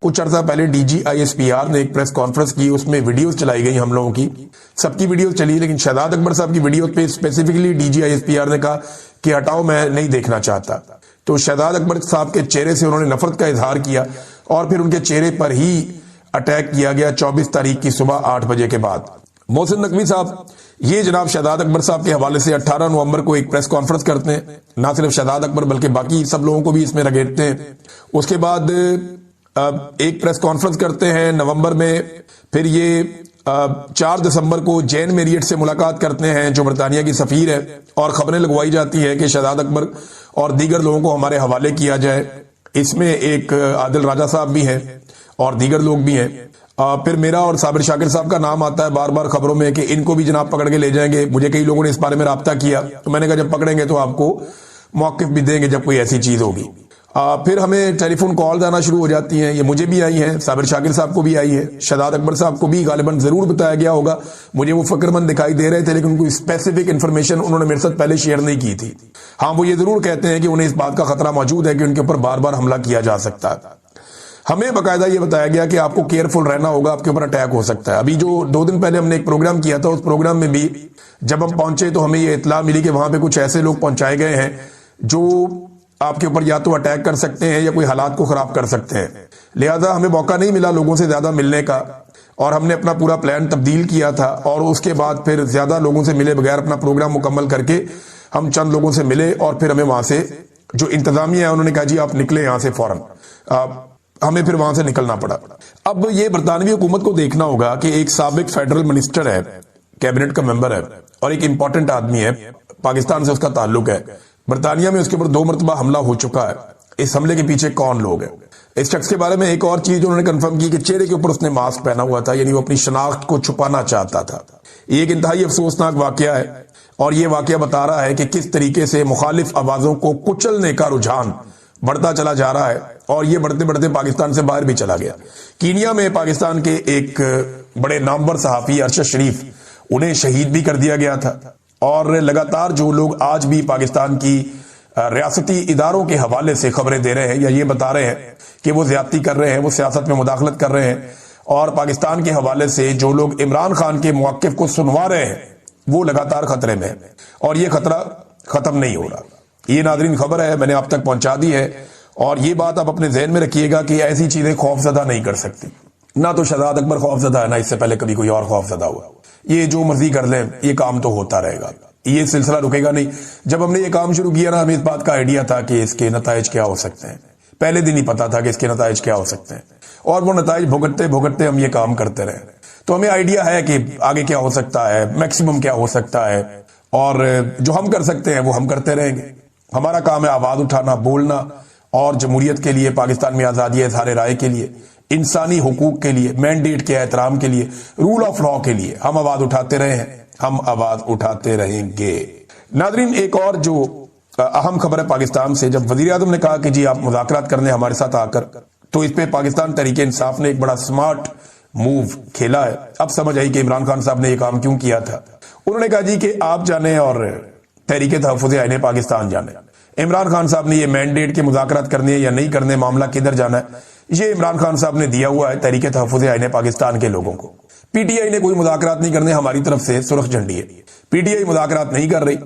کچھ عرصہ پہلے D G I S P R نے ایک پریس کانفرنس کی، اس میں ویڈیوز چلائی گئی ہم لوگوں کی، سب کی ویڈیوز چلی، لیکن شہزاد اکبر صاحب کی ویڈیو پہ specifically D G I S P R نے کہا کہ ہٹاؤ، میں نہیں دیکھنا چاہتا۔ تو شہزاد اکبر صاحب کے چہرے سے انہوں نے نفرت کا اظہار کیا اور پھر ان کے چہرے پر ہی اٹیک کیا گیا 24 تاریخ کی صبح 8 بجے کے بعد۔ محسن نقوی صاحب یہ جناب شہزاد اکبر صاحب کے حوالے سے 18 نومبر کو ایک پریس کانفرنس کرتے ہیں، نہ صرف شہزاد اکبر بلکہ باقی سب لوگوں کو بھی اس میں رگیڑتے ہیں۔ اس کے بعد ایک پریس کانفرنس کرتے ہیں نومبر میں، پھر یہ 4 دسمبر کو جین میریٹ سے ملاقات کرتے ہیں جو برطانیہ کی سفیر ہے، اور خبریں لگوائی جاتی ہے کہ شہزاد اکبر اور دیگر لوگوں کو ہمارے حوالے کیا جائے۔ اس میں ایک عادل راجہ صاحب بھی ہیں اور دیگر لوگ بھی ہیں۔ پھر میرا اور صابر شاکر صاحب کا نام آتا ہے بار بار خبروں میں کہ ان کو بھی جناب پکڑ کے لے جائیں گے۔ مجھے کئی لوگوں نے اس بارے میں رابطہ کیا، تو میں نے کہا جب پکڑیں گے تو آپ کو موقف بھی دیں گے جب کوئی ایسی چیز ہوگی۔ پھر ہمیں ٹیلی فون کالز آنا شروع ہو جاتی ہیں، یہ مجھے بھی آئی ہیں، صابر شاکر صاحب کو بھی آئی ہے، شہزاد اکبر صاحب کو بھی غالباً ضرور بتایا گیا ہوگا، مجھے وہ فکر مند دکھائی دے رہے تھے لیکن کوئی اسپیسیفک انفارمیشن انہوں نے میرے ساتھ پہلے شیئر نہیں کی تھی۔ ہاں وہ یہ ضرور کہتے ہیں کہ انہیں اس بات کا خطرہ موجود ہے کہ ان کے اوپر بار بار حملہ کیا جا سکتا ہے۔ ہمیں باقاعدہ یہ بتایا گیا کہ آپ کو کیئرفل رہنا ہوگا، آپ کے اوپر اٹیک ہو سکتا ہے۔ ابھی جو 2 دن پہلے ہم نے ایک پروگرام کیا تھا، اس پروگرام میں بھی جب ہم پہنچے تو ہمیں یہ اطلاع ملی کہ وہاں پہ کچھ ایسے لوگ پہنچائے گئے ہیں جو آپ کے اوپر یا تو اٹیک کر سکتے ہیں یا کوئی حالات کو خراب کر سکتے ہیں، لہذا ہمیں موقع نہیں ملا لوگوں سے زیادہ ملنے کا، اور ہم نے اپنا پورا پلان تبدیل کیا تھا، اور اس کے بعد پھر زیادہ لوگوں سے ملے بغیر اپنا پروگرام مکمل کر کے ہم چند لوگوں سے ملے، اور پھر ہمیں وہاں سے جو انتظامیہ ہے انہوں نے کہا جی آپ نکلیں یہاں سے فوراً، ہمیں پھر وہاں سے نکلنا پڑا۔ اب یہ برطانوی حکومت کو دیکھنا ہوگا کہ ایک سابق فیڈرل منسٹر ہے، کیبنٹ کا ممبر ہے اور ایک امپورٹنٹ آدمی ہے، پاکستان سے اس کا تعلق ہے، برطانیہ میں اس کے اوپر 2 مرتبہ حملہ ہو چکا ہے۔ اس حملے کے پیچھے کون لوگ ہیں؟ اس شخص کے بارے میں ایک اور چیز انہوں نے کنفرم کی کہ چہرے کے اوپر اس نے ماسک پہنا ہوا تھا، یعنی وہ اپنی شناخت کو چھپانا چاہتا تھا۔ یہ ایک انتہائی افسوسناک واقعہ ہے، اور یہ واقعہ بتا رہا ہے کہ کس طریقے سے مخالف آوازوں کو کچلنے کا رجحان بڑھتا چلا جا رہا ہے، اور یہ بڑھتے بڑھتے پاکستان سے باہر بھی چلا گیا۔ کینیا میں پاکستان کے ایک بڑے نامور صحافی ارشد شریف، انہیں شہید بھی کر دیا گیا تھا، اور لگاتار جو لوگ آج بھی پاکستان کی ریاستی اداروں کے حوالے سے خبریں دے رہے ہیں یا یہ بتا رہے ہیں کہ وہ زیادتی کر رہے ہیں، وہ سیاست میں مداخلت کر رہے ہیں، اور پاکستان کے حوالے سے جو لوگ عمران خان کے موقف کو سنوا رہے ہیں وہ لگاتار خطرے میں ہیں، اور یہ خطرہ ختم نہیں ہو رہا۔ یہ ناظرین خبر ہے، میں نے آپ تک پہنچا دی ہے، اور یہ بات آپ اپنے ذہن میں رکھیے گا کہ ایسی چیزیں خوف زدہ نہیں کر سکتی، نہ تو شہزاد اکبر خوف زدہ ہے، نہ اس سے پہلے کبھی کوئی اور خوف زدہ ہوا۔ یہ جو مرضی کر لیں، یہ کام تو ہوتا رہے گا، یہ سلسلہ رکے گا نہیں۔ جب ہم نے یہ کام شروع کیا نا، ہمیں اس بات کا آئیڈیا تھا کہ اس کے نتائج کیا ہو سکتے ہیں، پہلے دن ہی پتا تھا کہ اس کے نتائج کیا ہو سکتے ہیں، اور وہ نتائج بھگتتے بھگتتے ہم یہ کام کرتے رہے، تو ہمیں آئیڈیا ہے کہ آگے کیا ہو سکتا ہے، میکسیمم کیا ہو سکتا ہے، اور جو ہم کر سکتے ہیں وہ ہم کرتے رہیں گے۔ ہمارا کام ہے آواز اٹھانا، بولنا، اور جمہوریت کے لیے، پاکستان میں آزادی اظہار رائے کے لیے، انسانی حقوق کے لیے، مینڈیٹ کے احترام کے لیے، رول آف لا کے لیے ہم آواز اٹھاتے رہے ہیں، ہم آواز اٹھاتے رہیں گے۔ ناظرین ایک اور جو اہم خبر ہے پاکستان سے، جب وزیر اعظم نے کہا کہ جی آپ مذاکرات کرنے ہمارے ساتھ آ کر، تو اس پہ پاکستان تحریک انصاف نے ایک بڑا سمارٹ موو کھیلا ہے۔ اب سمجھ آئی کہ عمران خان صاحب نے یہ کام کیوں کیا تھا۔ انہوں نے کہا جی کہ آپ جانے اور تحریک تحفظ آئین پاکستان جانے، عمران خان صاحب نے یہ مینڈیٹ کے مذاکرات کرنے یا نہیں کرنے، معاملہ کدھر جانا ہے، یہ عمران خان صاحب نے دیا ہوا ہے تحریک تحفظ آئین پاکستان کے لوگوں کو۔ پی ٹی آئی نے کوئی مذاکرات نہیں کرنے، ہماری طرف سے سرخ جھنڈی ہے، پی ٹی آئی مذاکرات نہیں کر رہی،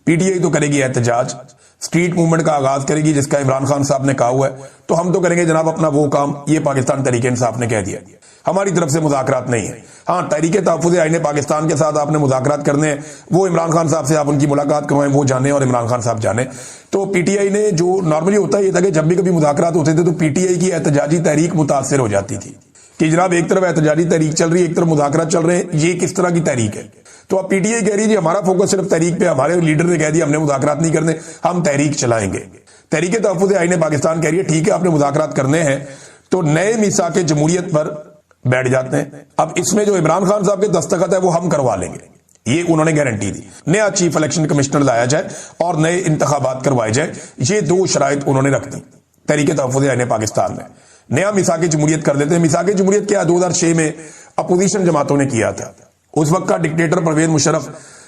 پی ٹی آئی تو کرے گی احتجاج، اسٹریٹ موومنٹ کا آغاز کرے گی جس کا عمران خان صاحب نے کہا ہوا ہے، تو ہم تو کریں گے جناب اپنا وہ کام، یہ پاکستان تحریک انصاف نے کہہ دیا، ہماری طرف سے مذاکرات نہیں ہے۔ ہاں تحریک تحفظ آئین پاکستان کے ساتھ آپ نے مذاکرات کرنے ہیں، وہ عمران خان صاحب سے آپ ان کی ملاقات کروائیں، وہ جانے اور عمران خان صاحب جانے۔ تو پی ٹی آئی نے جو نارملی ہوتا ہے یہ تھا کہ جب بھی کبھی مذاکرات ہوتے تھے تو پی ٹی آئی کی احتجاجی تحریک متاثر ہو جاتی تھی کہ جناب ایک طرف احتجاجی تحریک چل رہی ہے، ایک طرف مذاکرات چل رہے ہیں، یہ کس طرح کی تحریک ہے۔ تو اب پی ٹی آئی کہہ رہی ہے جی ہمارا فوکس صرف تحریک پہ، ہمارے لیڈر نے کہہ دیا ہم نے مذاکرات نہیں کرنے، ہم تحریک چلائیں گے۔ تحریک تحفظ آئین پاکستان کہہ رہی ہے ٹھیک ہے آپ نے مذاکرات کرنے ہیں، تو نئے میثاق جمہوریت پر بیٹھ جاتے ہیں۔ اب اس میں جو عمران خان صاحب کے دستخط ہے وہ ہم کروا لیں گے، یہ انہوں نے گارنٹی دی۔ نیا چیف الیکشن کمشنر لایا جائے اور نئے انتخابات کروائے جائیں، یہ 2 شرائط انہوں نے رکھ دی تحریک تحفظ آئین پاکستان میں۔ نیا میثاق جمہوریت کر دیتے ہیں۔ میثاق جمہوریت کیا 2006 میں اپوزیشن جماعتوں نے کیا تھا، اس وقت کا ڈکٹیٹر پرویز مشرف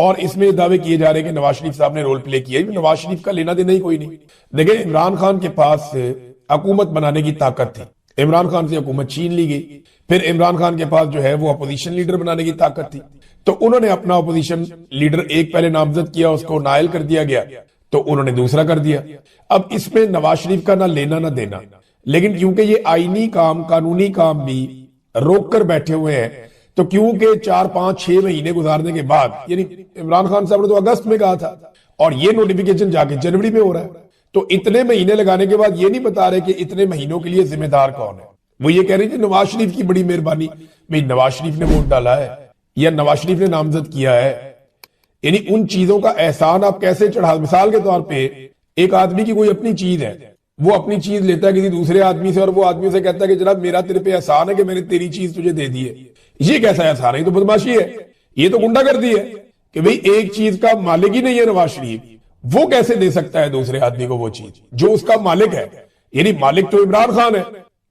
اور اس میں دعوے کیے جا رہے ہیں کہ نواز شریف صاحب نے رول پلے کیا. نواز شریف کا لینا دینا ہی کوئی نہیں. دیکھیں عمران خان کے پاس حکومت بنانے کی طاقت تھی, عمران خان سے حکومت چھین لی گئی. پھر عمران خان کے پاس جو ہے وہ اپوزیشن لیڈر بنانے کی طاقت تھی, تو انہوں نے اپنا اپوزیشن لیڈر ایک پہلے نامزد کیا, اس کو نائل کر دیا گیا, تو انہوں نے دوسرا کر دیا. اب اس میں نواز شریف کا نہ لینا نہ دینا, لیکن کیونکہ یہ آئینی کام قانونی کام بھی روک کر بیٹھے ہوئے ہیں, تو کیونکہ 4 5 6 مہینے گزارنے کے بعد, یعنی عمران خان صاحب نے تو اگست میں کہا تھا اور یہ نوٹیفیکیشن جا کے جنوری میں ہو رہا ہے, تو اتنے مہینے لگانے کے بعد یہ نہیں بتا رہے کہ اتنے مہینوں کے لیے ذمہ دار کون ہے. وہ یہ کہہ رہے ہیں کہ نواز شریف کی بڑی مہربانی. بھئی نواز شریف نے ووٹ ڈالا ہے یا نواز شریف نے نامزد کیا ہے, یعنی ان چیزوں کا احسان آپ کیسے چڑھا. مثال کے طور پہ ایک آدمی کی کوئی اپنی چیز ہے, وہ اپنی چیز لیتا ہے کسی دوسرے آدمی سے, اور وہ آدمی سے کہتا ہے کہ جناب میرا تیرے پہ احسان ہے کہ میں نے تیری چیز تجھے دے دی ہے. یہ کیسا احسان ہے؟ یہ تو بدماشی ہے, یہ تو گنڈا گردی ہے کہ بھئی ایک چیز کا مالک ہی نہیں ہے نواز شریف, وہ کیسے دے سکتا ہے دوسرے آدمی کو وہ چیز جو اس کا مالک ہے. یعنی مالک تو عمران خان ہے,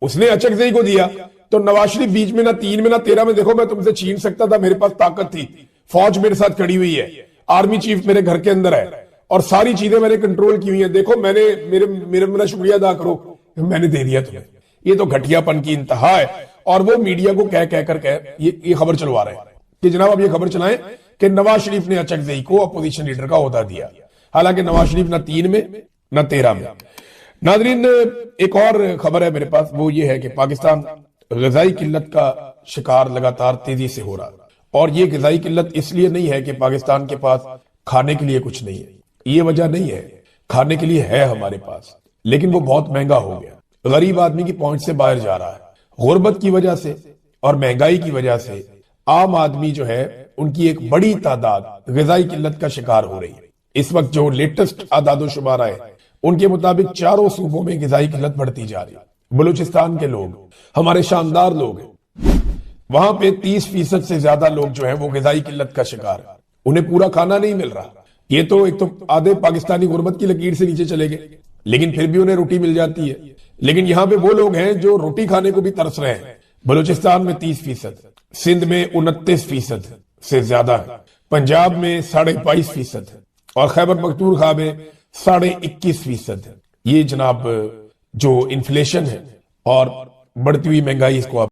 اس نے اچکزئی کو دیا, تو نواز شریف بیچ میں نہ 3 میں نہ 13 میں, دیکھو میں تم سے چھین سکتا تھا, میرے پاس طاقت تھی, فوج میرے ساتھ کھڑی ہوئی ہے, آرمی چیف میرے گھر کے اندر ہے, اور ساری چیزیں میں نے کنٹرول کی ہوئی ہیں, دیکھو میں نے میرا شکریہ ادا کرو, میں نے دے دیا تمہیں. یہ تو گھٹیا پن کی انتہا ہے. اور وہ میڈیا کو کہہ کر یہ خبر چلوا رہے ہیں کہ جناب اب یہ خبر چلائیں کہ نواز شریف نے اچکزئی کو اپوزیشن لیڈر کا عہدہ دیا, حالانکہ نواز شریف نہ 3 میں نہ 13 میں. ناظرین ایک اور خبر ہے میرے پاس, وہ یہ ہے کہ پاکستان غذائی قلت کا شکار لگاتار تیزی سے ہو رہا, اور یہ غذائی قلت اس لیے نہیں ہے کہ پاکستان کے پاس کھانے کے لیے کچھ نہیں ہے, یہ وجہ نہیں ہے. کھانے کے لیے ہے ہمارے پاس, لیکن وہ بہت مہنگا ہو گیا, غریب آدمی کی پہنچ سے باہر جا رہا ہے. غربت کی وجہ سے اور مہنگائی کی وجہ سے عام آدمی جو ہے ان کی ایک بڑی تعداد غذائی قلت کا شکار ہو رہی ہے. اس وقت جو لیٹسٹ اعداد و شمار ہے ان کے مطابق 4 صوبوں میں غذائی قلت بڑھتی جا رہی ہے. بلوچستان کے لوگ ہمارے شاندار لوگ ہیں, وہاں پہ 30% سے زیادہ لوگ جو ہیں وہ غذائی قلت کا شکار ہیں, انہیں پورا کھانا نہیں مل رہا. یہ تو ایک تو آدھے پاکستانی غربت کی لکیر سے نیچے چلے گئے, لیکن پھر بھی انہیں روٹی مل جاتی ہے. لیکن یہاں پہ وہ لوگ ہیں جو روٹی کھانے کو بھی ترس رہے ہیں. بلوچستان میں 30%, سندھ میں 29% سے زیادہ ہے, پنجاب میں 22.5% ہے, اور خیبر پختونخوا میں 21.5% ہے. یہ جناب جو انفلیشن ہے اور بڑھتی ہوئی مہنگائی, اس کو آپ